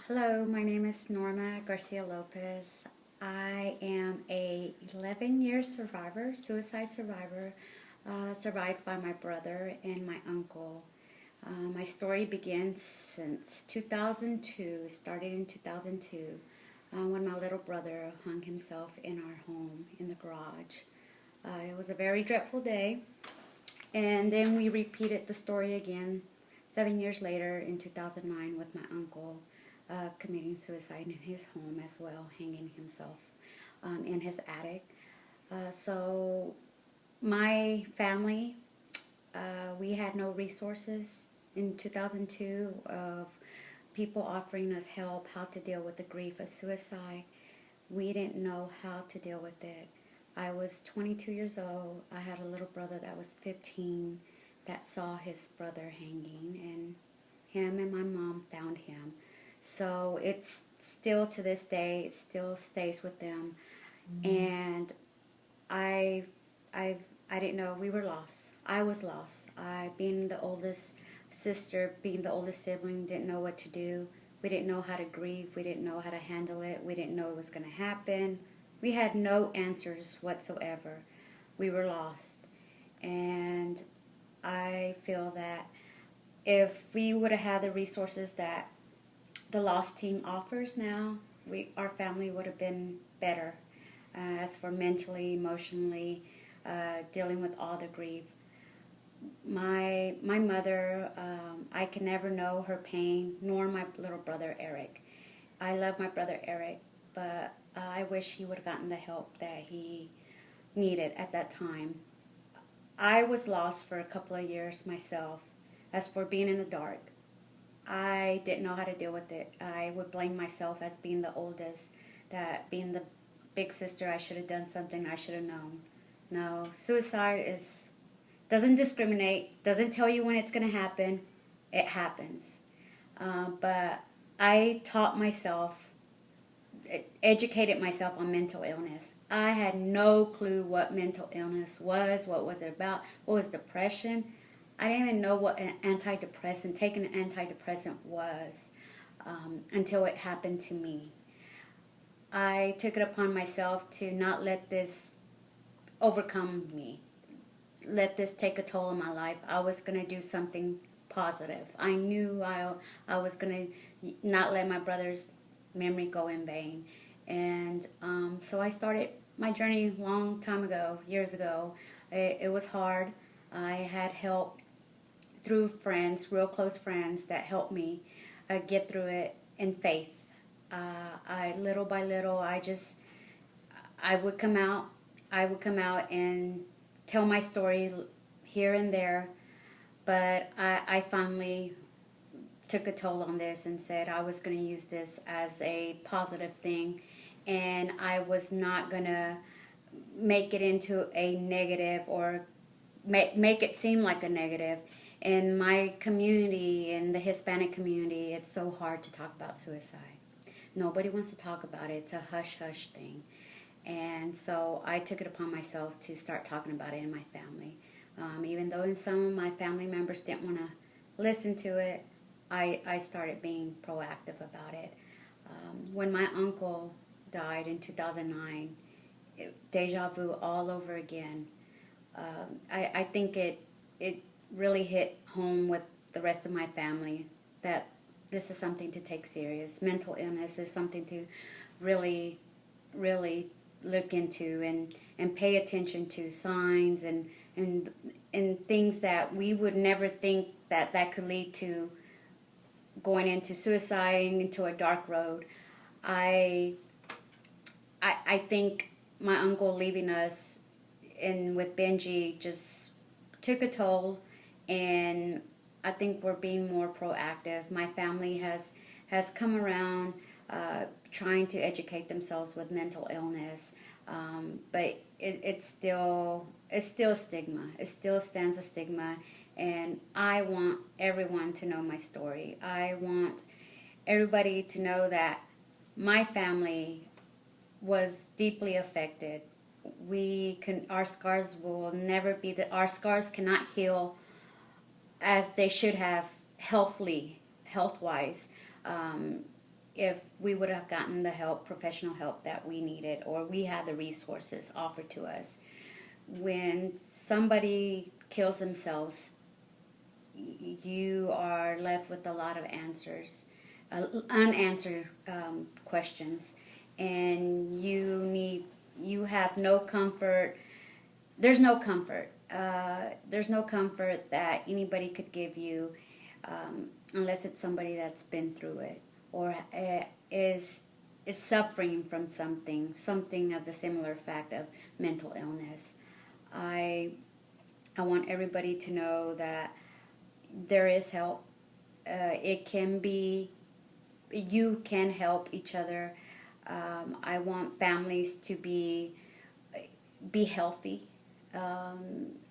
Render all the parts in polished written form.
Hello, my name is Norma Garcia Lopez. I am a 11-year survivor, suicide survivor, survived by my brother and my uncle. My story begins since 2002, started in 2002, when my little brother hung himself in our home in the garage. It was a very dreadful day, and then we repeated the story again 7 years later in 2009 with my uncle committing suicide in his home as well, hanging himself in his attic. So my family, we had no resources in 2002 of people offering us help how to deal with the grief of suicide. We didn't know how to deal with it. I was 22 years old. I had a little brother that was 15 that saw his brother hanging, and him and my mom found him. So it's still to this day, it still stays with them. And I, I, I didn't know, we were lost. I was lost. I, being the oldest sister, being the oldest sibling, didn't know what to do. We didn't know how to grieve. We didn't know how to handle it. We didn't know it was going to happen. We had no answers whatsoever. We were lost. And I feel that if we would have had the resources that the Lost team offers now, our family would have been better. As for mentally, emotionally, dealing with all the grief. My mother, I can never know her pain, nor my little brother Eric. I love my brother Eric, but I wish he would have gotten the help that he needed at that time. I was lost for a couple of years myself. As for being in the dark, I didn't know how to deal with it. I would blame myself as being the oldest, that being the big sister, I should have done something, I should have known. No, suicide doesn't discriminate, doesn't tell you when it's going to happen. It happens. But I taught myself, educated myself on mental illness. I had no clue what mental illness was, what was it about, what was depression. I didn't even know what taking an antidepressant was until it happened to me. I took it upon myself to not let this overcome me, let this take a toll on my life. I was going to do something positive. I knew I was going to not let my brother's memory go in vain. And so I started my journey a long time ago, years ago. It was hard. I had help through friends, real close friends, that helped me get through it in faith. Little by little, I would come out. I would come out and tell my story here and there, but I finally took a toll on this and said I was going to use this as a positive thing, and I was not going to make it into a negative or make it seem like a negative. In my community, in the Hispanic community, it's so hard to talk about suicide. Nobody wants to talk about it. It's a hush-hush thing. And so I took it upon myself to start talking about it in my family. Even though some of my family members didn't want to listen to it, I started being proactive about it. When my uncle died in 2009, deja vu all over again. I think it really hit home with the rest of my family that this is something to take serious. Mental illness is something to really, really look into and pay attention to signs and things that we would never think that could lead to going into suicide, into a dark road. I think my uncle leaving us with Benji just took a toll, and I think we're being more proactive. My family has come around trying to educate themselves with mental illness, but it's still stigma. It still stands a stigma, and I want everyone to know my story. I want everybody to know that my family was deeply affected. Our scars will never be our scars cannot heal as they should have health-wise. if we would have gotten the help, professional help that we needed, or we had the resources offered to us. When somebody kills themselves, you are left with a lot of answers, unanswered questions, and you have no comfort. There's no comfort. There's no comfort that anybody could give you, unless it's somebody that's been through it, or is suffering from something of the similar fact of mental illness. I want everybody to know that there is help. It can be, you can help each other. I want families to be healthy.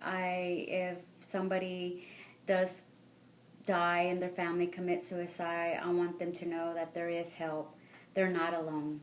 If somebody does die and their family commits suicide, I want them to know that there is help. They're not alone.